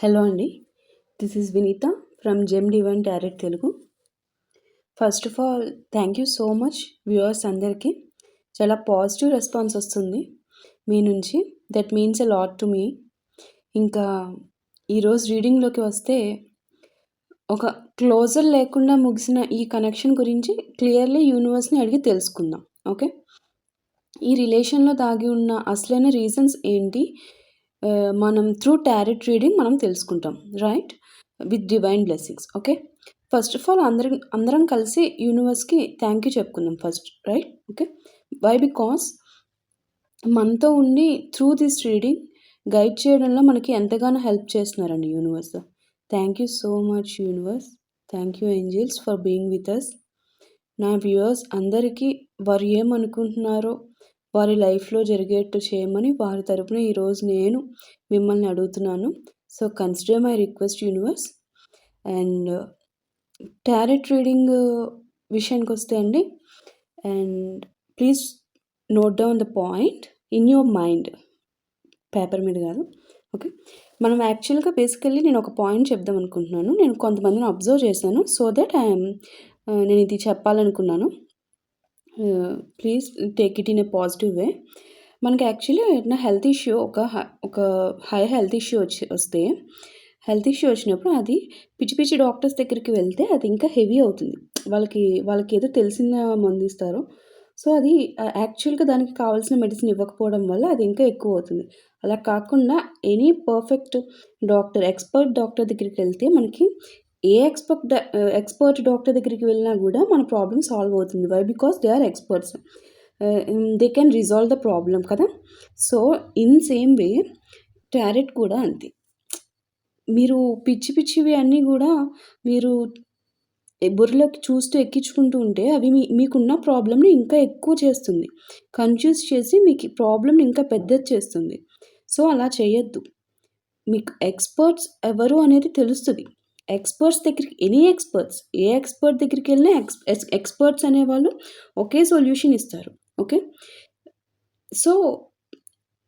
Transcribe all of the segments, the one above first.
Hello అండి. This is Vineeta from gem divine tarot Telugu. First of all thank you so much viewers అందరికీ. చాలా positive response వస్తుంది మీ నుంచి. That means a lot to me. ఇంకా ఈరోజు రీడింగ్లోకి వస్తే, ఒక క్లోజర్ లేకుండా ముగిసిన ఈ కనెక్షన్ గురించి క్లియర్లీ యూనివర్స్ని అడిగి తెలుసుకుందాం. ఓకే, ఈ రిలేషన్లో దాగి ఉన్న అసలైన రీజన్స్ ఏంటి మనం త్రూ టారెట్ రీడింగ్ మనం తెలుసుకుంటాం, right, with divine blessings. Okay, first of all అందరం కలిసి యూనివర్స్కి థ్యాంక్ యూ చెప్పుకుందాం first, right. Okay, why? Because మనతో ఉండి త్రూ దిస్ రీడింగ్ గైడ్ చేయడంలో మనకి ఎంతగానో హెల్ప్ చేస్తున్నారండి universe. Thank you so much universe. Thank you angels for being with us. నా వ్యూవర్స్ అందరికీ వారు ఏమనుకుంటున్నారో వారి లైఫ్లో జరిగేట్టు చేయమని వారి తరపున ఈరోజు నేను మిమ్మల్ని అడుగుతున్నాను. So consider my request universe. And tarot reading విషయానికి వస్తే అండి, and please note down the point in your mind, paper మీద కాదు. ఓకే, మనం యాక్చువల్గా బేసికల్లీ నేను ఒక పాయింట్ చెప్దాం అనుకుంటున్నాను. నేను కొంతమందిని అబ్జర్వ్ చేశాను, సో దట్ నేను ఇది చెప్పాలనుకున్నాను. Please take it in a positive way. మనకి యాక్చువల్లీ ఏదైనా హెల్త్ ఇష్యూ, ఒక హై హెల్త్ ఇష్యూ వస్తే హెల్త్ ఇష్యూ వచ్చినప్పుడు అది పిచ్చి పిచ్చి డాక్టర్స్ దగ్గరికి వెళ్తే అది ఇంకా హెవీ అవుతుంది. వాళ్ళకి ఏదో తెలిసిన మందు ఇస్తారు. సో అది యాక్చువల్గా దానికి కావాల్సిన మెడిసిన్ ఇవ్వకపోవడం వల్ల అది ఇంకా ఎక్కువ అవుతుంది. అలా కాకుండా any perfect doctor, expert doctor దగ్గరికి వెళ్తే మనకి ఏ ఎక్స్పర్ట్ డాక్టర్ దగ్గరికి వెళ్ళినా కూడా మన ప్రాబ్లమ్ సాల్వ్ అవుతుంది. Why? Because they are experts. They can resolve the problem కదా. So in same way tarot కూడా అంతే. మీరు పిచ్చి పిచ్చివి అన్నీ కూడా మీరు బుర్రలోకి చూస్తూ ఎక్కించుకుంటూ ఉంటే అవి మీకున్న ప్రాబ్లమ్ని ఇంకా ఎక్కువ చేస్తుంది, కన్ఫ్యూజ్ చేసి మీకు ప్రాబ్లమ్ని ఇంకా పెద్దది చేస్తుంది. సో అలా చేయొద్దు. మీకు ఎక్స్పర్ట్స్ ఎవరు అనేది తెలుస్తుంది. ఎక్స్పర్ట్స్ దగ్గరికి, ఎనీ ఎక్స్పర్ట్స్, ఏ ఎక్స్పర్ట్ దగ్గరికి వెళ్ళినా ఎక్స్పర్ట్స్ అనేవాళ్ళు ఒకే సొల్యూషన్ ఇస్తారు. ఓకే, సో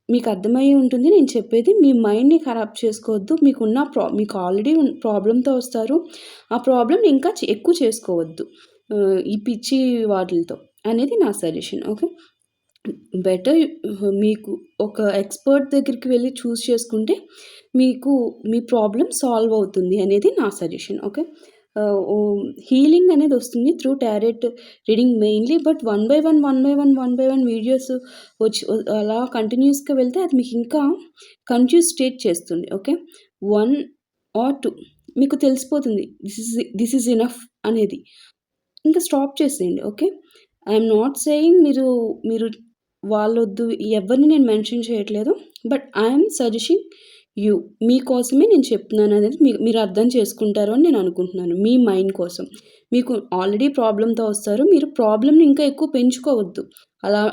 మీకు అర్థమయ్యి ఉంటుంది నేను చెప్పేది. మీ మైండ్ని ఖరాబ్ చేసుకోవద్దు. మీకు ఆల్రెడీ ప్రాబ్లంతో వస్తారు, ఆ ప్రాబ్లమ్ని ఇంకా ఎక్కువ చేసుకోవద్దు ఈ పిచ్చి వాటిలతో అనేది నా సజెషన్. ఓకే, బెటర్ మీకు ఒక ఎక్స్పర్ట్ దగ్గరికి వెళ్ళి చూస్ చేసుకుంటే మీకు మీ ప్రాబ్లం సాల్వ్ అవుతుంది అనేది నా సజెషన్. ఓకే, హీలింగ్ అనేది వస్తుంది through tarot reading mainly. But one by one videos వచ్చి అలా కంటిన్యూస్గా వెళ్తే అది మీకు ఇంకా కన్ఫ్యూజ్ స్టేట్ చేస్తుంది. ఓకే, 1 or 2 మీకు తెలిసిపోతుంది దిస్ ఈజ్ ఇనఫ్ అనేది, ఇంకా స్టాప్ చేసేయండి. ఓకే, ఐఎమ్ నాట్ సేయింగ్ మీరు వాళ్ళొద్దు ఎవరిని నేను మెన్షన్ చేయట్లేదు. బట్ ఐఎమ్ సజెషింగ్ యూ, మీకోసమే నేను చెప్తున్నాను అనేది మీరు అర్థం చేసుకుంటారు అని నేను అనుకుంటున్నాను. మీ మైండ్ కోసం. మీకు ఆల్రెడీ ప్రాబ్లంతో వస్తారు, మీరు ప్రాబ్లమ్ని ఇంకా ఎక్కువ పెంచుకోవద్దు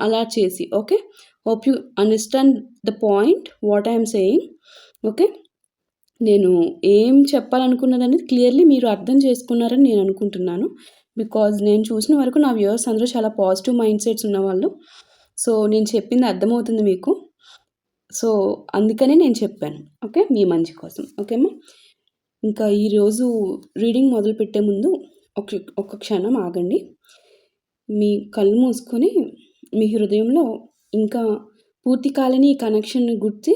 అలా చేసి. Okay, hope you understand the point what I'm saying. Okay, నేను ఏం చెప్పాలనుకున్నది అనేది క్లియర్లీ మీరు అర్థం చేసుకున్నారని నేను అనుకుంటున్నాను. బికాజ్ నేను చూసిన వరకు నా వ్యూవర్స్ అందరూ చాలా పాజిటివ్ మైండ్ సెట్స్ ఉన్నవాళ్ళు. సో నేను చెప్పింది అర్థమవుతుంది మీకు. సో అందుకనే నేను చెప్పాను. ఓకే, మీ మంచి కోసం. ఓకేమ్మా, ఇంకా ఈరోజు రీడింగ్ మొదలుపెట్టే ముందు ఒక క్షణం ఆగండి. మీ కళ్ళు మూసుకొని మీ హృదయంలో ఇంకా పూర్తి కాలని ఈ కనెక్షన్ని గుర్తు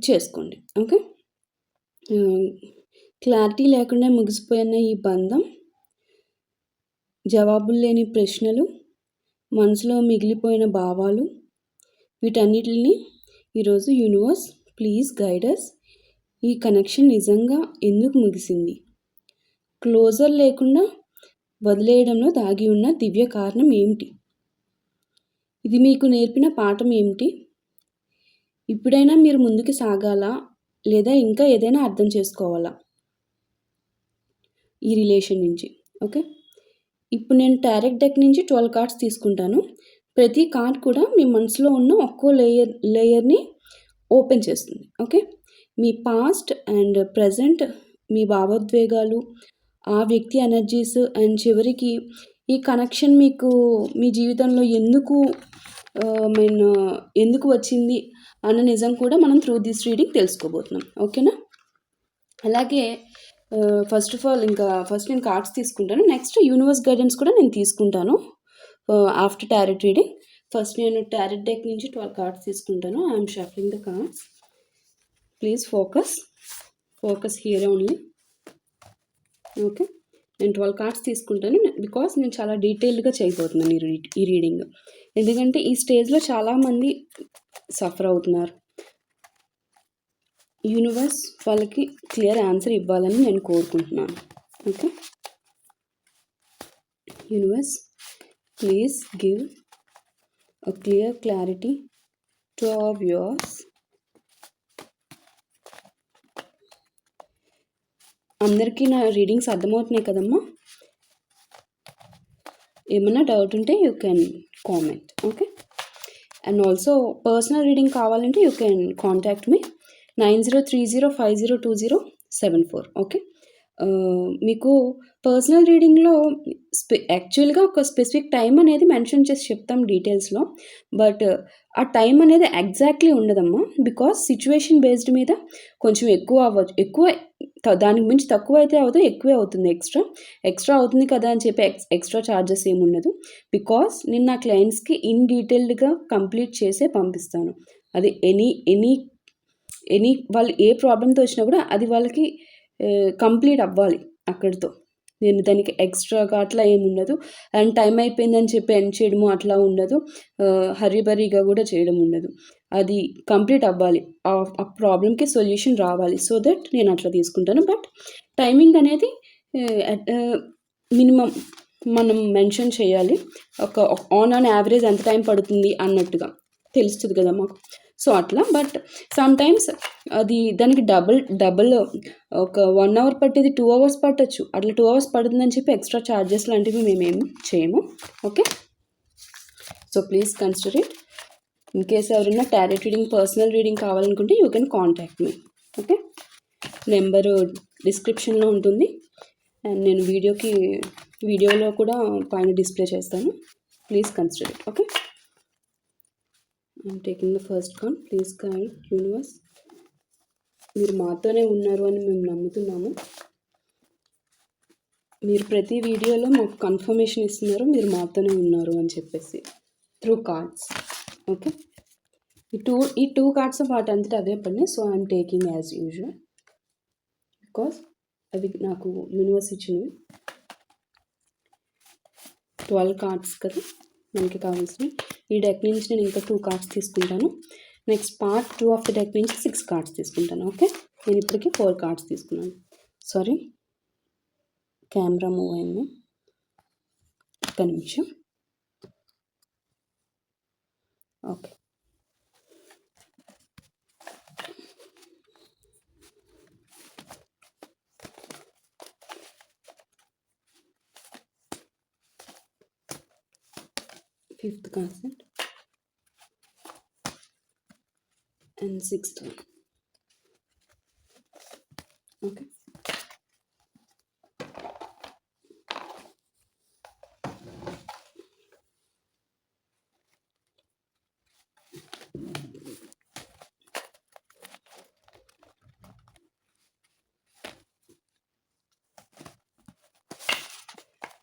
చేసుకోండి. ఓకే, క్లారిటీ లేకుండా ముగిసిపోయిన ఈ బంధం, జవాబులు లేని ప్రశ్నలు, మనసులో మిగిలిపోయిన భావాలు, వీటన్నిటిని ఈరోజు యూనివర్స్ ప్లీజ్ గైడర్స్. ఈ కనెక్షన్ నిజంగా ఎందుకు ముగిసింది? క్లోజర్ లేకుండా వదిలేయడంలో దాగి ఉన్న దివ్య కారణం ఏమిటి? ఇది మీకు నేర్పిన పాఠం ఏమిటి? ఇప్పుడైనా మీరు ముందుకు సాగాలా, లేదా ఇంకా ఏదైనా అర్థం చేసుకోవాలా ఈ రిలేషన్ నుంచి? ఓకే, ఇప్పుడు నేను టారెట్ డెక్ నుంచి 12 కార్డ్స్ తీసుకుంటాను. ప్రతి కార్డ్ కూడా మీ మనసులో ఉన్న ఒక్కో లేయర్ని ఓపెన్ చేస్తుంది. ఓకే, మీ పాస్ట్ అండ్ ప్రజెంట్, మీ భావోద్వేగాలు, ఆ వ్యక్తి ఎనర్జీస్, అండ్ చివరికి ఈ కనెక్షన్ మీకు మీ జీవితంలో ఎందుకు వచ్చింది అన్న నిజం కూడా మనం త్రూ దిస్ రీడింగ్ తెలుసుకోబోతున్నాం. ఓకేనా? అలాగే ఫస్ట్ ఆఫ్ ఆల్ ఫస్ట్ నేను కార్డ్స్ తీసుకుంటాను. నెక్స్ట్ యూనివర్స్ గైడెన్స్ కూడా నేను తీసుకుంటాను ఆఫ్టర్ టారెట్ రీడింగ్. ఫస్ట్ నేను టారెట్ డెక్ నుంచి 12 కార్డ్స్ తీసుకుంటాను. I'm shuffling the cards. Please focus here only. Okay, నేను 12 కార్డ్స్ తీసుకుంటాను బికాస్ నేను చాలా డీటెయిల్డ్గా చేయబోతున్నాను ఈ రీడింగ్. ఎందుకంటే ఈ స్టేజ్లో చాలామంది సఫర్ అవుతున్నారు. యూనివర్స్ వాళ్ళకి క్లియర్ ఆన్సర్ ఇవ్వాలని నేను కోరుకుంటున్నాను. Okay, universe please give a clear clarity to our viewers. అందరికీ నా రీడింగ్స్ అర్థమవుతున్నాయి కదమ్మా? ఏమన్నా డౌట్ ఉంటే you can comment. Okay, and also personal reading కావాలంటే you can contact me 9030502074. Okay, మీకు పర్సనల్ రీడింగ్లో యాక్చువల్గా ఒక స్పెసిఫిక్ టైం అనేది మెన్షన్ చేసి చెప్తాం డీటెయిల్స్లో. బట్ ఆ టైం అనేది ఎగ్జాక్ట్లీ ఉండదమ్మా. బికాస్ సిచ్యువేషన్ బేస్డ్ మీద కొంచెం ఎక్కువ అవ్వచ్చు, దానికి మించి తక్కువ అయితే అవ్వదు, ఎక్కువే అవుతుంది. ఎక్స్ట్రా అవుతుంది కదా అని చెప్పి ఎక్స్ట్రా ఛార్జెస్ ఏమి ఉండదు. బికాస్ నేను నా క్లయింట్స్కి ఇన్ డీటెయిల్డ్గా కంప్లీట్ చేసే పంపిస్తాను. అది ఎనీ వాళ్ళు ఏ ప్రాబ్లంతో వచ్చినా కూడా అది వాళ్ళకి కంప్లీట్ అవ్వాలి అక్కడితో. నేను దానికి ఎక్స్ట్రాగా అట్లా ఏమి ఉండదు. అండ్ టైం అయిపోయిందని చెప్పి ఎండ్ చేయడము అట్లా ఉండదు. హరీబరీగా కూడా చేయడం ఉండదు. అది కంప్లీట్ అవ్వాలి, ఆ ప్రాబ్లంకి సొల్యూషన్ రావాలి. సో దట్ నేను అట్లా తీసుకుంటాను. బట్ టైమింగ్ అనేది మినిమం మనం మెన్షన్ చేయాలి. ఆన్ యావరేజ్ ఎంత టైం పడుతుంది అన్నట్టుగా తెలుస్తుంది కదా మాకు. సో అట్లా. బట్ సమ్ టైమ్స్ దానికి డబుల్ ఒక 1 hour పట్టేది 2 hours పట్టచ్చు. అట్లా 2 hours పడుతుందని చెప్పి ఎక్స్ట్రా ఛార్జెస్ లాంటివి మేమేమి చేయము. Okay, so please consider it. In case ఎవరైనా టారెట్ రీడింగ్ పర్సనల్ రీడింగ్ కావాలనుకుంటే you can contact me. Okay, number డిస్క్రిప్షన్లో ఉంటుంది. అండ్ నేను వీడియోలో కూడా పైన డిస్ప్లే చేస్తాను. Please consider it. Okay, I'm taking the first card. Please guide universe. మీరు మాతోనే ఉన్నారు అని మేము నమ్ముతున్నాము. మీరు ప్రతి వీడియోలో మాకు కన్ఫర్మేషన్ ఇస్తున్నారు మీరు మాతోనే ఉన్నారు అని చెప్పేసి త్రూ కార్డ్స్. ఓకే, ఈ టూ కార్డ్స్ వాటంతటా అవే పడినాయి. So I'm taking as usual because అవి నాకు యూనివర్స్ ఇచ్చినవి. 12 కార్డ్స్ కదా మనకి కావాల్సినవి. ఈ డెక్ నుంచి నేను ఇంకా 2 కార్డ్స్ తీసుకుంటాను. Next part 2 of the deck నుంచి 6 కార్డ్స్ తీసుకుంటాను. ఓకే, నేను ఇప్పటికీ 4 కార్డ్స్ తీసుకున్నాను. సారీ, కెమెరా మూవ్ అయింది, ఒక్క నిమిషం. Okay, fifth concept and 6th one. Okay,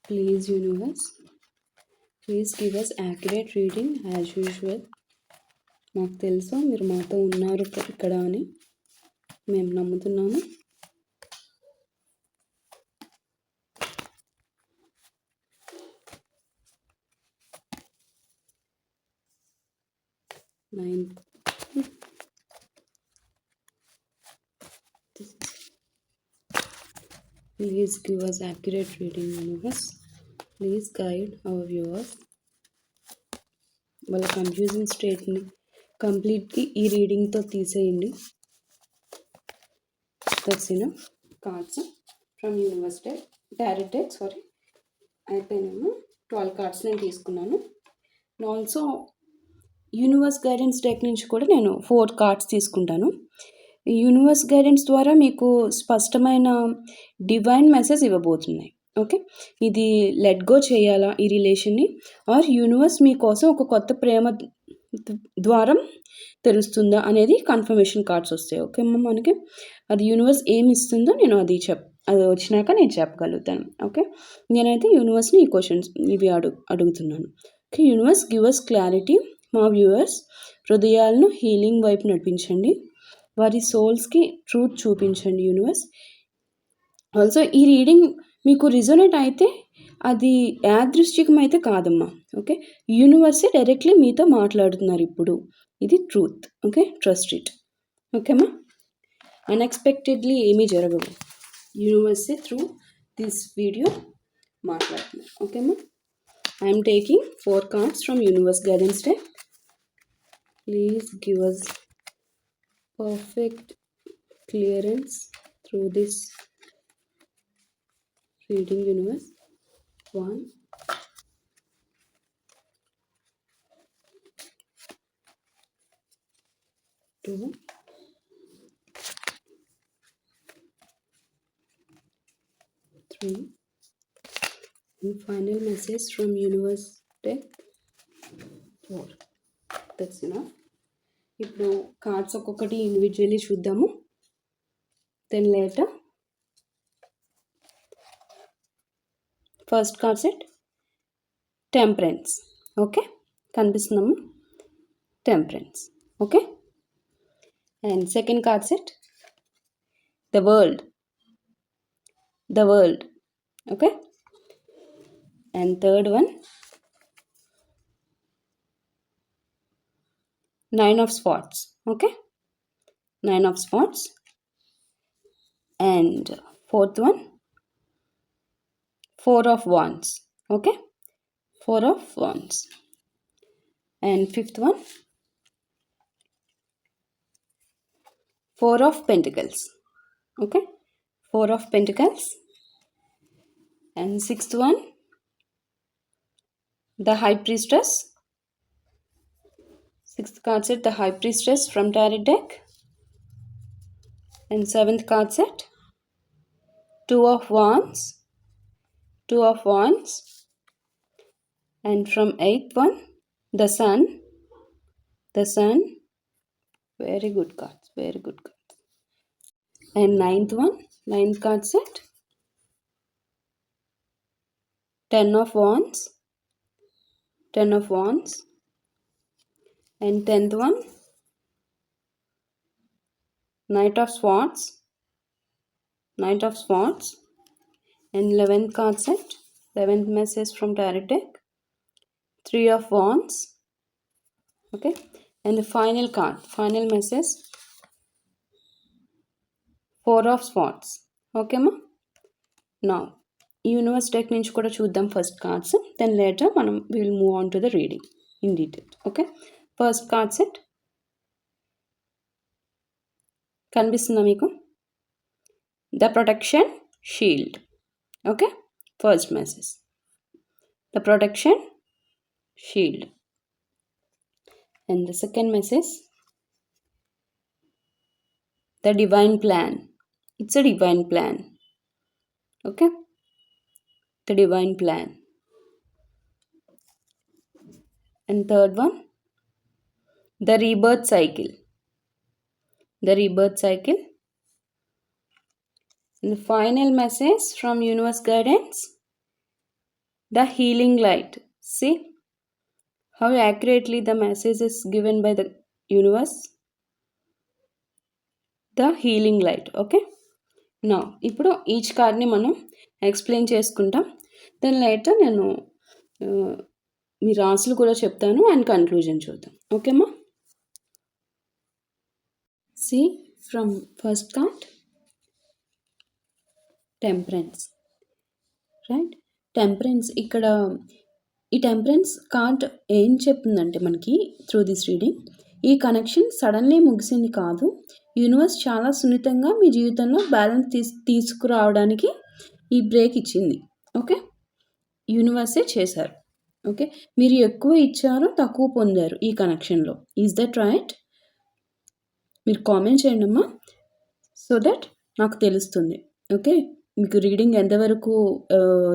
please universe, please give us accurate reading as usual. మాకు తెలుసు మీరు మాతో ఉన్నారు ఇక్కడ అని మేము నమ్ముతున్నాము. Please give us accurate reading universe. Please guide our viewers. వాళ్ళ కన్ఫ్యూజింగ్ స్టేట్ని కంప్లీట్గా ఈ రీడింగ్తో తీసేయండి. That's enough cards from universe tarot deck. Sorry, అయిపోయినాము. 12 కార్డ్స్ నేను తీసుకున్నాను. ఆల్సో యూనివర్స్ గైడెన్స్ డెక్ నుంచి కూడా నేను 4 కార్డ్స్ తీసుకుంటాను. ఈ యూనివర్స్ గైడెన్స్ ద్వారా మీకు స్పష్టమైన డివైన్ మెసేజ్ ఇవ్వబోతున్నాయి. ఓకే, ఇది లెట్ గో చేయాలా ఈ రిలేషన్ని, ఆర్ యూనివర్స్ మీకోసం ఒక కొత్త ద్వారం తెరుస్తుందా అనేది కన్ఫర్మేషన్ కార్డ్స్ వస్తాయి. ఓకే అమ్మ, మనకి అది యూనివర్స్ ఏమి ఇస్తుందో నేను అది వచ్చినాక నేను చెప్పగలుగుతాను. ఓకే, నేనైతే యూనివర్స్ని ఈ క్వశ్చన్స్ ఇవి అడుగుతున్నాను. Okay, universe give us clarity. మా వ్యూవర్స్ హృదయాలను హీలింగ్ వైపు నడిపించండి. వారి సోల్స్కి ట్రూత్ చూపించండి యూనివర్స్. ఆల్సో ఈ రీడింగ్ మీకు రిజోనేట్ అయితే అది యాదృశ్చికం అయితే కాదమ్మా. ఓకే, యూనివర్సే డైరెక్ట్లీ మీతో మాట్లాడుతున్నారు ఇప్పుడు. ఇది ట్రూత్. Okay, trust it. ఓకేమ్మా, అన్ఎక్స్పెక్టెడ్లీ ఏమీ జరగవు. యూనివర్సే త్రూ దిస్ వీడియో మాట్లాడుతున్నారు. ఓకేమ్మా, I'm taking 4 cards from universe guidance deck. Please give us perfect clearance through this reading, universe. 1, 2, 3, and final message from universe deck 4. That's enough. ఇప్పుడు cards ఒక్కొక్కటి individually చూద్దాము. Then later first card set temperance. Okay, కనిపిస్తున్నాము, temperance. Okay, and second card set the world. Okay, and third one Nine of Swords. Okay, 9 of Swords. And fourth one 4 of Wands. Okay, 4 of Wands. And fifth one 4 of Pentacles. Okay, 4 of Pentacles. And sixth one the High Priestess. Sixth card set the High Priestess from Tarot deck. And seventh card set 2 of Wands. And from eighth one the Sun. Very good cards. And ninth card set 10 of Wands. And 10th one Knight of Swords. And 11th card set, 11th message from Tarot deck 3 of Wands. Okay, and the final message 4 of Swords. Okay ma, now universe deck nunchi kuda chuddam first cards, then later we will move on to the reading in detail. Okay, first card set కనిపిస్తుందా మీకు? The protection shield. Okay, first message the protection shield. And the second message the divine plan. It's a divine plan. Okay, the divine plan. And third one the rebirth cycle. And the final message from universe guidance the healing light. See how accurately the message is given by the universe. The healing light. Okay, now ఇప్పుడు each కార్డ్ని మనం explain చేసుకుంటాం. Then later నేను మీ రాసులు కూడా చెప్తాను and conclusion చూద్దాం. ఓకేమ్మా, see from first card temperance. Right, temperance. ఇక్కడ ఈ టెంపరెన్స్ కార్డ్ ఏం చెప్తుందంటే మనకి త్రూ దిస్ రీడింగ్ ఈ కనెక్షన్ సడన్లీ ముగిసింది కాదు. యూనివర్స్ చాలా సున్నితంగా మీ జీవితంలో బ్యాలెన్స్ తీసుకురావడానికి ఈ బ్రేక్ ఇచ్చింది. ఓకే, యూనివర్సే చేశారు. ఓకే, మీరు ఎక్కువ ఇచ్చారు, తక్కువ పొందారు ఈ కనెక్షన్లో. Is that right? మీరు కామెంట్ చేయండి అమ్మా, సో దట్ నాకు తెలుస్తుంది. ఓకే, మీకు రీడింగ్ ఎంతవరకు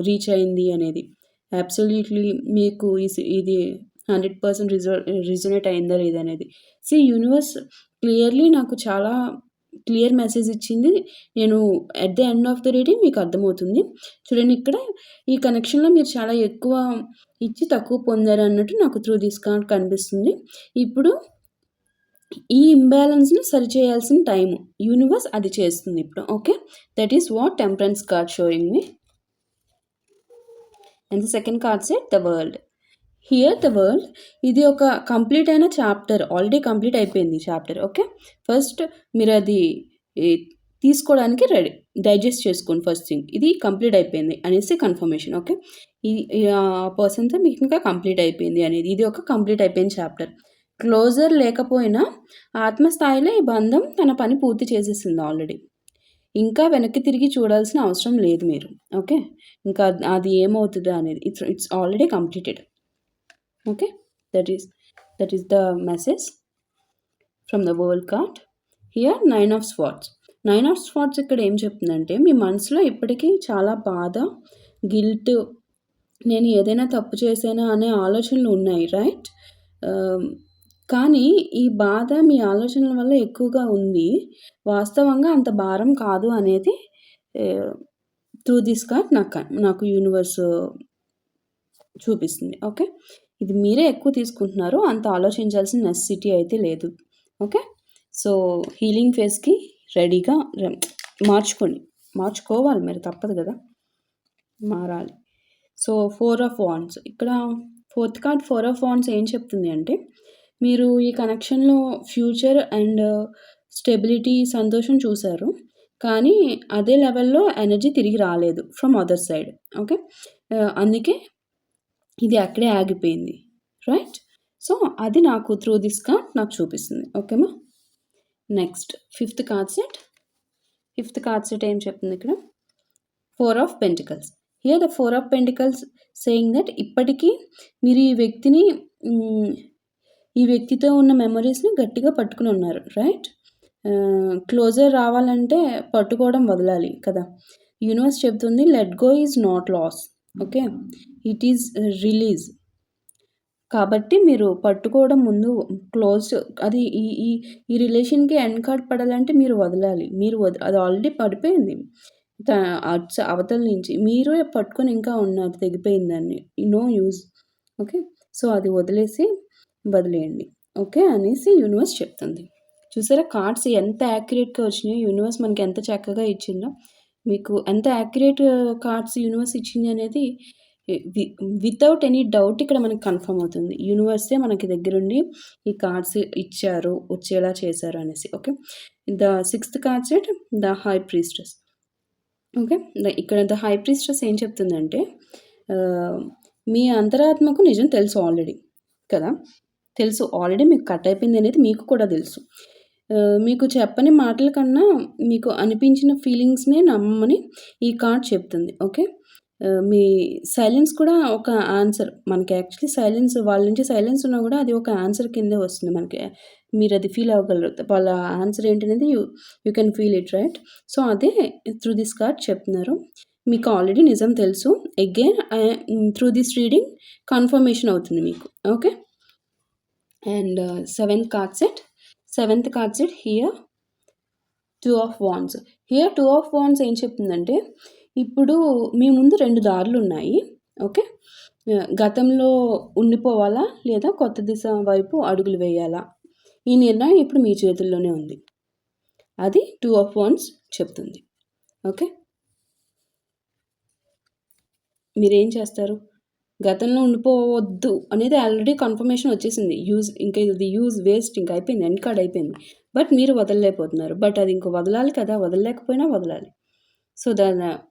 రీచ్ అయింది అనేది. అబ్సల్యూట్లీ మీకు ఇది 100% రిజొనేట్ అయిందా లేదనేది. యూనివర్స్ క్లియర్లీ నాకు చాలా క్లియర్ మెసేజ్ ఇచ్చింది. నేను at the end of the reading మీకు అర్థమవుతుంది. చూడండి, ఇక్కడ ఈ కనెక్షన్‌లో మీరు చాలా ఎక్కువ ఇచ్చి తక్కువ పొందారన్నట్టు నాకు త్రూ దిస్ కార్డ్ కనిపిస్తుంది. ఇప్పుడు ఈ ఇంబాలెన్స్‌ని సరిచేయాల్సిన టైము. యూనివర్స్ అది చేస్తుంది ఇప్పుడు. Okay. That is what temperance card showing me. And the second card set the world. Here the world, ఇది ఒక కంప్లీట్ అయిన చాప్టర్. ఆల్రెడీ కంప్లీట్ అయిపోయింది చాప్టర్. ఓకే. ఫస్ట్ మీరు అది తీసుకోవడానికి రెడీ, డైజెస్ట్ చేసుకోండి ఫస్ట్ థింగ్. ఇది కంప్లీట్ అయిపోయింది అనేసి కన్ఫర్మేషన్. ఓకే. ఈ పర్సన్తో మీకు ఇంకా కంప్లీట్ అయిపోయింది అనేది, ఇది ఒక కంప్లీట్ అయిపోయిన చాప్టర్. క్లోజర్ లేకపోయినా ఆత్మస్థాయిలో ఈ బంధం తన పని పూర్తి చేసేసింది ఆల్రెడీ. ఇంకా వెనక్కి తిరిగి చూడాల్సిన అవసరం లేదు మీరు. ఓకే. ఇంకా అది ఏమవుతుందో అనేది it's already completed. Okay. That is the message from the world card. Here 9 of swords. 9 of swords ఇక్కడ ఏం చెప్తుందంటే, మీ మనసులో ఇప్పటికీ చాలా బాధ, గిల్ట్, నేను ఏదైనా తప్పు చేశానా అనే ఆలోచనలు ఉన్నాయి, రైట్? కానీ ఈ బాధ మీ ఆలోచనల వల్ల ఎక్కువగా ఉంది. వాస్తవంగా అంత భారం కాదు అనేది త్రూ దిస్ కార్డ్ నాకు యూనివర్స్ చూపిస్తుంది. ఓకే. ఇది మీరే ఎక్కువ తీసుకుంటున్నారు, అంత ఆలోచించాల్సిన నెసెసిటీ అయితే లేదు. ఓకే. సో హీలింగ్ ఫేస్కి రెడీగా మార్చుకోవాలి మరి, తప్పదు కదా, మారాలి. So 4 of wands. ఇక్కడ ఫోర్త్ కార్డ్ 4 ఆఫ్ వాండ్స్ ఏం చెప్తుంది అంటే, మీరు ఈ కనెక్షన్లో ఫ్యూచర్ అండ్ స్టెబిలిటీ, సంతోషం చూశారు, కానీ అదే లెవెల్లో ఎనర్జీ తిరిగి రాలేదు ఫ్రమ్ అదర్ సైడ్. ఓకే. అందుకే ఇది అక్కడే ఆగిపోయింది, రైట్? సో అది నాకు త్రూ దిస్ కార్డ్ నాకు చూపిస్తుంది. ఓకేమా. నెక్స్ట్ ఫిఫ్త్ కార్డ్ సెట్ ఏం చెప్తుంది ఇక్కడ? 4 of pentacles. Here the 4 of pentacles saying that ఇప్పటికీ మీరు ఈ వ్యక్తితో ఉన్న మెమరీస్ని గట్టిగా పట్టుకుని ఉన్నారు, రైట్? క్లోజర్ రావాలంటే పట్టుకోవడం వదలాలి కదా. యూనివర్స్ చెప్తుంది let go is not loss. Okay. It is release. కాబట్టి మీరు పట్టుకోవడం ముందు క్లోజ్, అది ఈ రిలేషన్కి ఎండ్ కార్డ్ పడాలంటే మీరు వదలాలి. అది ఆల్రెడీ పడిపోయింది అవతల నుంచి, మీరు పట్టుకొని ఇంకా ఉన్నారు, తెగిపోయింది దాన్ని, నో యూజ్. ఓకే. సో అది వదిలేయండి. ఓకే అనేసి యూనివర్స్ చెప్తుంది. చూసారా కార్డ్స్ ఎంత యాక్యురేట్గా వచ్చినాయో, యూనివర్స్ మనకి ఎంత చక్కగా ఇచ్చిందో. మీకు ఎంత యాక్యురేట్ కార్డ్స్ యూనివర్స్ ఇచ్చింది అనేది వితౌట్ ఎనీ డౌట్ ఇక్కడ మనకి కన్ఫర్మ్ అవుతుంది. యూనివర్సే మనకి దగ్గరుండి ఈ కార్డ్స్ ఇచ్చారు, వచ్చేలా చేశారు అనేసి. Okay. The 6th card set the high priestess. Okay. ఇక్కడ ద హై ప్రీస్టెస్ ఏం చెప్తుందంటే, మీ అంతరాత్మకు నిజం తెలుసు ఆల్రెడీ కదా, మీకు కట్ అయిపోయింది అనేది మీకు కూడా తెలుసు. మీకు చెప్పని మాటల కన్నా మీకు అనిపించిన ఫీలింగ్స్నే నమ్మని ఈ కార్డ్ చెప్తుంది. ఓకే. మీ సైలెన్స్ కూడా ఒక ఆన్సర్ మనకి. యాక్చువల్లీ సైలెన్స్, వాళ్ళ నుంచి సైలెన్స్ ఉన్నా కూడా అది ఒక ఆన్సర్ కిందే వస్తుంది మనకి. మీరు అది ఫీల్ అవ్వగలరు, వాళ్ళ ఆన్సర్ ఏంటనేది you can feel it, right? So అదే త్రూ దిస్ కార్డ్ చెప్తున్నారు. మీకు ఆల్రెడీ నిజం తెలుసు. Again through this reading confirmation అవుతుంది మీకు. Okay. And 7th card set here 2 of wands. Here 2 of wands ఏం చెప్తుందంటే, ఇప్పుడు మీ ముందు 2 దారులు ఉన్నాయి. ఓకే. గతంలో ఉండిపోవాలా లేదా కొత్త దిశ వైపు అడుగులు వేయాలా, ఈ నిర్ణయం ఇప్పుడు మీ చేతుల్లోనే ఉంది. అది 2 ఆఫ్ వాండ్స్ చెప్తుంది. ఓకే. మీరేం చేస్తారు? గతంలో ఉండిపోవద్దు అనేది ఆల్రెడీ కన్ఫర్మేషన్ వచ్చేసింది. ఇంకా ఇది వేస్ట్, ఇంకా అయిపోయింది, ఎండ్ కార్డ్ అయిపోయింది. బట్ మీరు వదలలేకపోతున్నారు. బట్ అది ఇంకో వదలాలి కదా, వదలలేకపోయినా వదలాలి. So the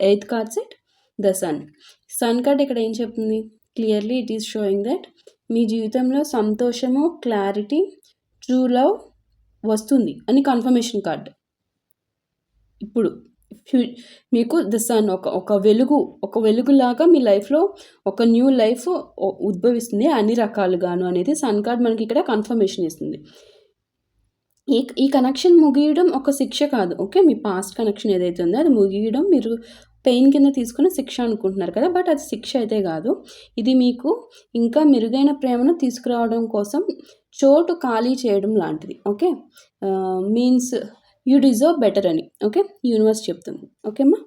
8th card set the sun card ఇక్కడ ఏం చెప్తుంది? Clearly it is showing that మీ జీవితంలో సంతోషము, క్లారిటీ, ట్రూ లవ్ వస్తుంది అని కన్ఫర్మేషన్ కార్డ్. ఇప్పుడు మీకు ద సన్ ఒక వెలుగులాగా మీ లైఫ్లో ఒక న్యూ లైఫ్ ఉద్భవిస్తుంది అన్ని రకాలుగాను అనేది సన్ కార్డ్ మనకి ఇక్కడ కన్ఫర్మేషన్ ఇస్తుంది. ఈ కనెక్షన్ ముగియడం ఒక శిక్ష కాదు. ఓకే. మీ పాస్ట్ కనెక్షన్ ఏదైతే ఉందో అది ముగియడం, మీరు పెయిన్ కింద తీసుకున్న శిక్ష అనుకుంటున్నారు కదా, బట్ అది శిక్ష అయితే కాదు. ఇది మీకు ఇంకా మెరుగైన ప్రేమను తీసుకురావడం కోసం చోటు ఖాళీ చేయడం లాంటిది. Okay, means you deserve better అని. ఓకే, యూనివర్స్ చెప్తుంది. ఓకేమ్మా.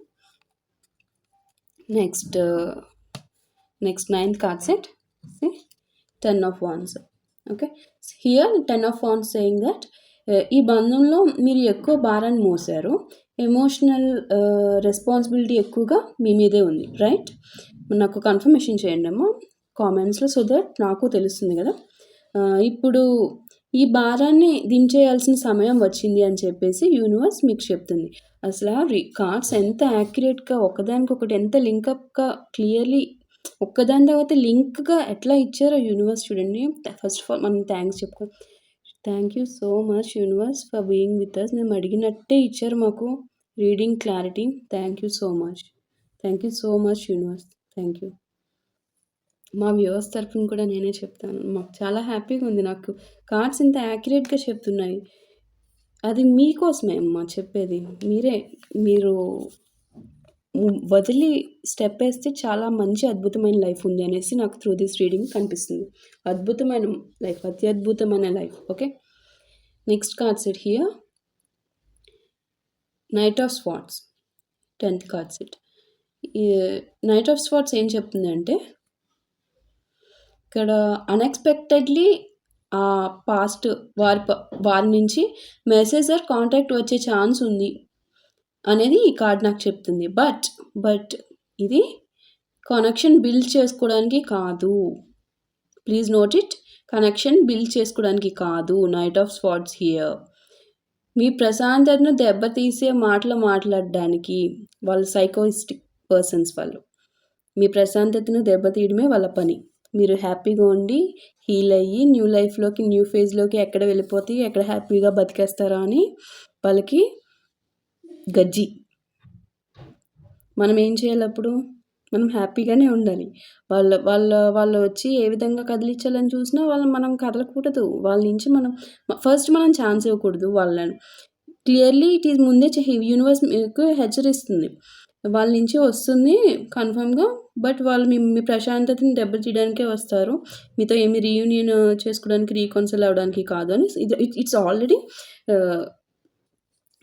Next 9th card set. See, 10 of Wands. Okay, here 10 of Wands saying that ఈ బంధంలో మీరు ఎక్కువ భారాన్ని మోసారు. ఎమోషనల్ రెస్పాన్సిబిలిటీ ఎక్కువగా మీ మీదే ఉంది, రైట్? నాకు కన్ఫర్మేషన్ చేయండి అమ్మా కామెంట్స్లో, సో దట్ నాకు తెలుస్తుంది కదా. ఇప్పుడు ఈ భారాన్ని దించేయాల్సిన సమయం వచ్చింది అని చెప్పేసి యూనివర్స్ మీకు చెప్తుంది. అసలు కార్డ్స్ ఎంత యాక్యురేట్గా ఒకదానికొకటి ఎంత లింకప్గా క్లియర్లీ ఒక్కదాని తర్వాత లింక్గా ఎట్లా ఇచ్చారో యూనివర్స్ చూడండి. ఫస్ట్ ఆఫ్ ఆల్ మనం థ్యాంక్స్ చెప్పుకో. Thank you so much universe for being with us. మేము అడిగినట్టే ఇచ్చారు మాకు reading clarity. Thank you so much. Thank you so much universe. Thank you. మా వ్యూవర్స్ తరఫున కూడా నేనే చెప్తాను, మాకు చాలా హ్యాపీగా ఉంది. నాకు కార్డ్స్ ఇంత యాక్యురేట్గా చెప్తున్నాయి, అది మీకోసమే అమ్మా చెప్పేది. మీరు వదిలి స్టెప్ వేస్తే చాలా మంచి అద్భుతమైన లైఫ్ ఉంది అనేసి నాకు త్రూ దిస్ రీడింగ్ కనిపిస్తుంది. అద్భుతమైన లైఫ్, అత్యద్భుతమైన life. Okay, next card set here knight of swords, 10th card set. Knight of swords ఏం చెప్తుంది అంటే, ఇక్కడ అన్ఎక్స్పెక్టెడ్లీ ఆ పాస్ట్ వారి నుంచి మెసేజ్ ఆర్ కాంటాక్ట్ వచ్చే ఛాన్స్ ఉంది అనేది ఈ కార్డ్ నాకు చెప్తుంది. బట్ ఇది కనెక్షన్ బిల్డ్ చేసుకోవడానికి కాదు. Please note it, connection build చేసుకోవడానికి కాదు. నైట్ ఆఫ్ స్వార్డ్స్ హియర్ మీ ప్రశాంతతను దెబ్బతీసే మాటలు మాట్లాడడానికి. వాళ్ళు సైకోయిస్టిక్ పర్సన్స్, వాళ్ళు మీ ప్రశాంతతను దెబ్బతీయడమే వాళ్ళ పని. మీరు హ్యాపీగా ఉండి హీల్ అయ్యి న్యూ లైఫ్లోకి, న్యూ ఫేజ్లోకి ఎక్కడ వెళ్ళిపోతే ఎక్కడ హ్యాపీగా బతికేస్తారా అని వాళ్ళకి గజ్జి. మనం ఏం చేయాలి అప్పుడు? మనం హ్యాపీగానే ఉండాలి. వాళ్ళు వచ్చి ఏ విధంగా కదిలించాలని చూసినా మనం కదలకూడదు. వాళ్ళ నుంచి మనం ఛాన్స్ ఇవ్వకూడదు వాళ్ళని. క్లియర్లీ ఇట్ ఈజ్ ముందే యూనివర్స్ మీకు హెచ్చరిస్తుంది. వాళ్ళ నుంచి వస్తుంది కన్ఫర్మ్గా, బట్ వాళ్ళు మీ ప్రశాంతతని దెబ్బతీయడానికే వస్తారు. మీతో ఏమి రీయూనియన్ చేసుకోవడానికి, రీకన్సిల్ అవ్వడానికి కాదు అని. ఇట్స్ ఆల్రెడీ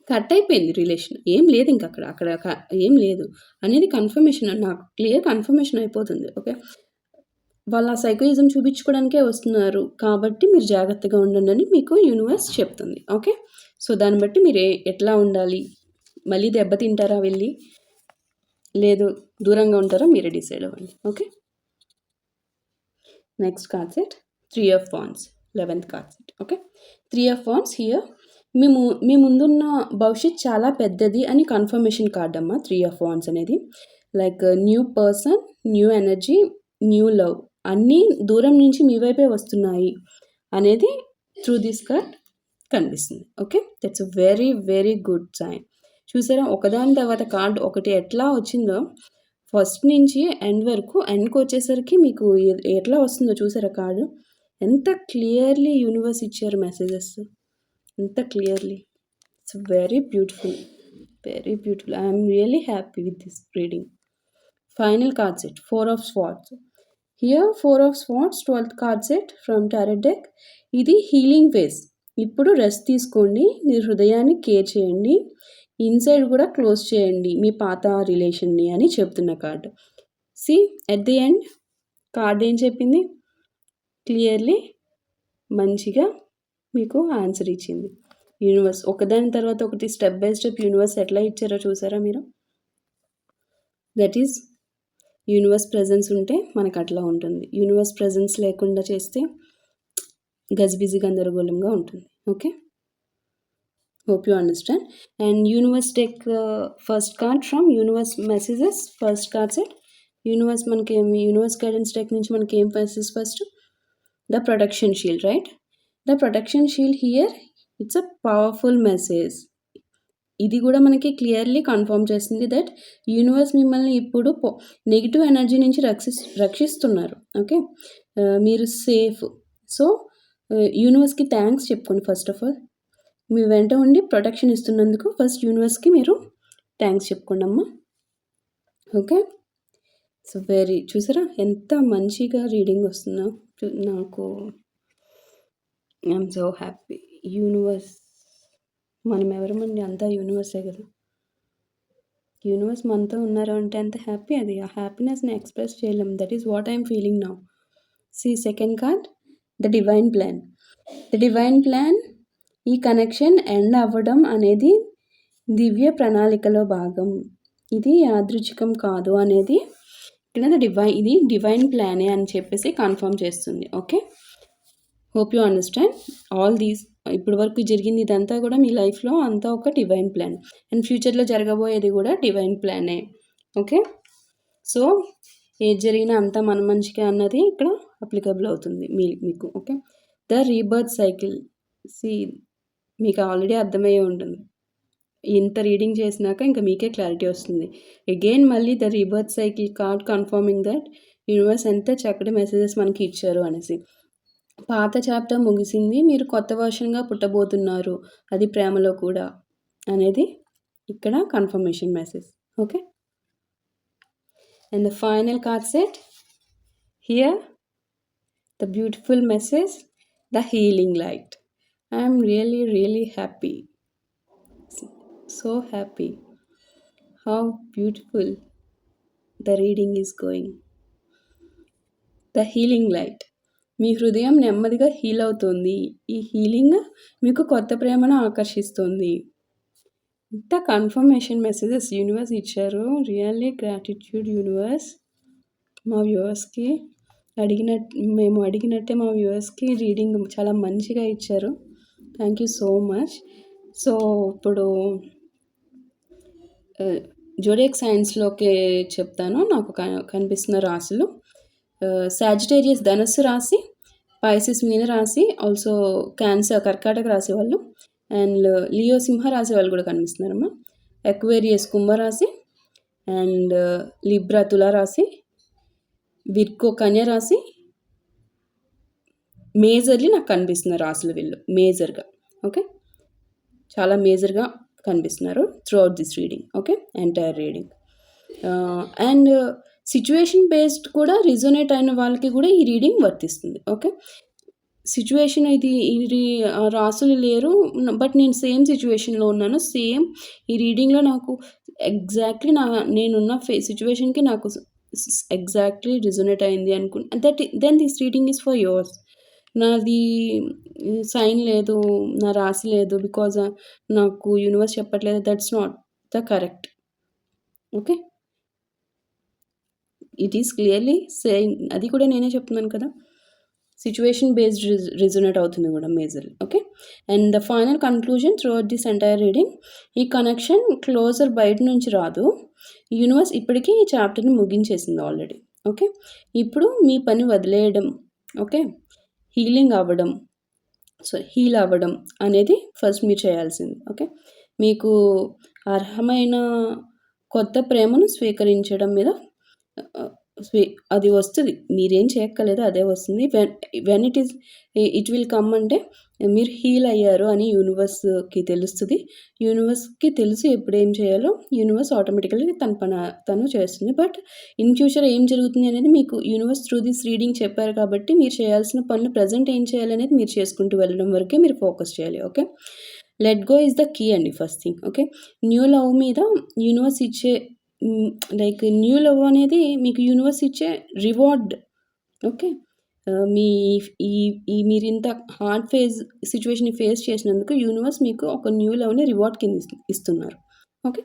కట్ అయిపోయింది రిలేషన్, ఏం లేదు ఇంక అక్కడ ఏం లేదు అనేది కన్ఫర్మేషన్. నాకు క్లియర్ కన్ఫర్మేషన్ అయిపోతుంది. ఓకే, వాళ్ళ సైకోయిజం చూపించుకోవడానికే వస్తున్నారు కాబట్టి మీరు జాగ్రత్తగా ఉండండి అని మీకు యూనివర్స్ చెప్తుంది. ఓకే, సో దాన్ని బట్టి మీరు ఎట్లా ఉండాలి, మళ్ళీ దెబ్బతింటారా వెళ్ళి, లేదు దూరంగా ఉంటారా, మీరే డిసైడ్ అవ్వండి. Okay, next card set 3 of Wands, 11th card set. Okay, 3 of Wands here మీ ముందున్న భవిష్యత్ చాలా పెద్దది అని కన్ఫర్మేషన్ కార్డ్ అమ్మ. 3 of Wands అనేది like new person, new energy, new love అన్నీ దూరం నుంచి మీ వైపే వస్తున్నాయి అనేది త్రూ దిస్ కార్డ్ కనిపిస్తుంది. Okay, that's very very good sign. చూసారా, ఒకదాని తర్వాత కార్డ్ ఒకటి ఎట్లా వచ్చిందో, ఫస్ట్ నుంచి ఎండ్ వరకు, ఎండ్కి వచ్చేసరికి మీకు ఎట్లా వస్తుందో చూసారా కార్డు. ఎంత క్లియర్లీ యూనివర్స్ ఇచ్చారు మెసేజెస్, ఎంత clearly. It's very beautiful, very beautiful. I'm really happy with this reading. Final card set 4 of Swords. Here 4 of Swords, 12th card set from tarot deck. ఇది హీలింగ్ ఫేజ్. ఇప్పుడు rest తీసుకోండి, మీ హృదయాన్ని care చేయండి, inside కూడా close చేయండి మీ పాత రిలేషన్ని అని చెప్తున్న card. See at the end card ఏం చెప్పింది? క్లియర్లీ మంచిగా మీకు ఆన్సర్ ఇచ్చింది యూనివర్స్. ఒకదాని తర్వాత ఒకటి స్టెప్ బై స్టెప్ యూనివర్స్ ఎట్లా ఇచ్చారో చూసారా మీరు. దట్ ఈజ్ యూనివర్స్ ప్రెజెన్స్ ఉంటే మనకు అట్లా ఉంటుంది. యూనివర్స్ ప్రెజెన్స్ లేకుండా చేస్తే గజిబిజి గందరగోళంగా ఉంటుంది. Okay, hope you understand. And universe deck first card from universe messages, first card set universe manki universe guidance deck nunchi manki em message first, the protection shield, right? The protection shield here, it's a powerful message. ఇది కూడా మనకి clearly confirm చేస్తుంది that universe మిమ్మల్ని ఇప్పుడు negative energy నుంచి రక్షిస్తున్నారు. Okay, మీరు safe. So యూనివర్స్కి thanks చెప్పుకోండి. First of all మీ వెంట ఉండి ప్రొటెక్షన్ ఇస్తున్నందుకు ఫస్ట్ యూనివర్స్కి మీరు థ్యాంక్స్ చెప్పుకోండి అమ్మా. ఓకే. సో, చూసారా ఎంత మంచిగా రీడింగ్ వస్తుందో? నాకు ఐయామ్ సో హ్యాపీ. యూనివర్స్ మనం ఎవరమండి? అంతా యూనివర్సే కదా! యూనివర్స్ మనతో ఉన్నారు అంటే ఎంత హ్యాపీ అది. ఆ హ్యాపీనెస్‌ని ఎక్స్‌ప్రెస్ చేయలేం. That is what I'm feeling now. See second card, the divine plan. The divine plan, ఈ కనెక్షన్ ఎండ్ అవ్వడం అనేది దివ్య ప్రణాళికలో భాగం. ఇది యాదృచ్ఛికం కాదు అనేది ఇక్కడ ఇది డివైన్ ప్లానే అని చెప్పేసి కన్ఫర్మ్ చేస్తుంది. Okay, hope you understand all these. ఇప్పటి వరకు జరిగింది ఇదంతా కూడా మీ లైఫ్లో అంతా ఒక డివైన్ ప్లాన్, అండ్ ఫ్యూచర్లో జరగబోయేది కూడా డివైన్ ప్లానే. ఓకే, సో ఏది జరిగినా అంతా మన మంచిగా అన్నది ఇక్కడ అప్లికబుల్ అవుతుంది మీకు. Okay, the rebirth cycle. See మీకు ఆల్రెడీ అర్థమయ్యే ఉంటుంది. ఇంత రీడింగ్ చేసినాక ఇంకా మీకే క్లారిటీ వస్తుంది. అగైన్ మళ్ళీ the rebirth cycle card confirming that universe ఎంత చక్కటి మెసేజెస్ మనకి ఇచ్చారు అనేసి. పాత చాప్టర్ ముగిసింది, మీరు కొత్త వర్షన్గా పుట్టబోతున్నారు, అది ప్రేమలో కూడా అనేది ఇక్కడ confirmation message. Okay, and the final card set here, the beautiful message, the healing light. I'm really happy, so happy how beautiful the reading is going. The healing light. మీ హృదయం నెమ్మదిగా హీల్ అవుతుంది. ఈ హీలింగ్ మీకు కొత్త ప్రేమను ఆకర్షిస్తుంది. ఇంత confirmation messages universe ఇచ్చారు. Really gratitude universe. మా వ్యూవర్స్కి మేము అడిగినట్టే మా వ్యూవర్స్కి రీడింగ్ చాలా మంచిగా ఇచ్చారు. Thank you so much. So ఇప్పుడు జోడియాక్ సైన్స్లోకి చెప్తాను. నాకు కనిపిస్తున్న రాశులు, సాజిటేరియస్ ధనస్సు రాశి, పైసిస్ మీన రాశి, ఆల్సో క్యాన్సర్ కర్కాటక రాశి వాళ్ళు, అండ్ లియో సింహ రాశి వాళ్ళు కూడా కనిపిస్తున్నారమ్మా. ఎక్వేరియస్ కుంభరాశి, అండ్ లిబ్రా తులారాశి, విర్కో కన్యా రాశి. మేజర్లీ నాకు కనిపిస్తున్న రాశులు వీళ్ళు మేజర్గా. ఓకే, చాలా మేజర్గా కనిపిస్తున్నారు through out this reading. Okay, entire reading. And situation based కూడా రిజోనేట్ అయిన వాళ్ళకి కూడా ఈ రీడింగ్ వర్తిస్తుంది. ఓకే, సిచ్యువేషన్ ఇది రాసులు లేరు, బట్ నేను సేమ్ సిచ్యువేషన్లో ఉన్నాను. సేమ్ ఈ రీడింగ్లో నాకు ఎగ్జాక్ట్లీ నేనున్న సిచ్యువేషన్కి నాకు ఎగ్జాక్ట్లీ రిజోనేట్ అయింది then this reading is for yours. నాది సైన్ లేదు, నా రాశి లేదు, బికాజ్ నాకు యూనివర్స్ చెప్పట్లేదు. That's not the correct. Okay, it is clearly saying, అది కూడా నేనే చెప్తున్నాను కదా, సిచ్యువేషన్ బేస్డ్ రిజొనేట్ అవుతుంది కూడా majorly. Okay, and the final conclusion through out this entire reading, ఈ కనెక్షన్ క్లోజర్ బయట నుంచి రాదు. యూనివర్స్ ఇప్పటికీ ఈ చాప్టర్ని ముగించేసింది ఆల్రెడీ. ఓకే, ఇప్పుడు మీ పని వదిలేయడం, ఓకే, హీల్ అవ్వడం అనేది ఫస్ట్ మీరు చేయాల్సింది. ఓకే, మీకు అర్హమైన కొత్త ప్రేమను స్వీకరించడం మీద అది వస్తుంది. మీరేం చేయక్కర్లేదు, అదే వస్తుంది. వెన్ ఇట్ విల్ కమ్ అంటే మీరు హీల్ అయ్యారు అని యూనివర్స్కి తెలుస్తుంది. యూనివర్స్కి తెలుసు ఎప్పుడు ఏం చేయాలో. యూనివర్స్ ఆటోమేటికల్గా తను చేస్తుంది. బట్ ఇన్ ఫ్యూచర్ ఏం జరుగుతుంది అనేది మీకు యూనివర్స్ త్రూ దిస్ రీడింగ్ చెప్పారు కాబట్టి మీరు చేయాల్సిన పనులు ప్రజెంట్ ఏం చేయాలనేది మీరు చేసుకుంటూ వెళ్ళడం వరకే మీరు ఫోకస్ చేయాలి. Okay, let go is the key అండి first thing. Okay, new love మీద యూనివర్స్ ఇచ్చే లైక్ న్యూ లవ్ అనేది మీకు యూనివర్స్ ఇచ్చే రివార్డ్. ఓకే, మీ మీరు ఇంత హార్డ్ సిచ్యువేషన్ ఫేస్ చేసినందుకు యూనివర్స్ మీకు ఒక న్యూ లవ్ని రివార్డ్ కింద ఇస్తున్నారు. Okay,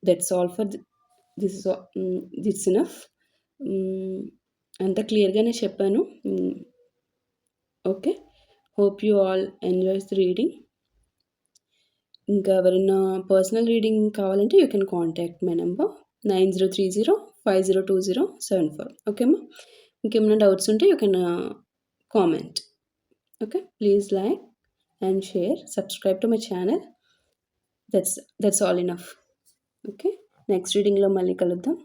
that's all for this enough. అంత క్లియర్గానే చెప్పాను. Okay, hope you all enjoys the reading. ఇంకా ఎవరైనా పర్సనల్ రీడింగ్ కావాలంటే you can contact my number 9030502074. Okay అమ్మా, ఇంకేమైనా డౌట్స్ ఉంటే you can comment. Okay, please like and share, subscribe to my channel. That's all enough. Okay, next రీడింగ్లో మళ్ళీ కలుద్దాం.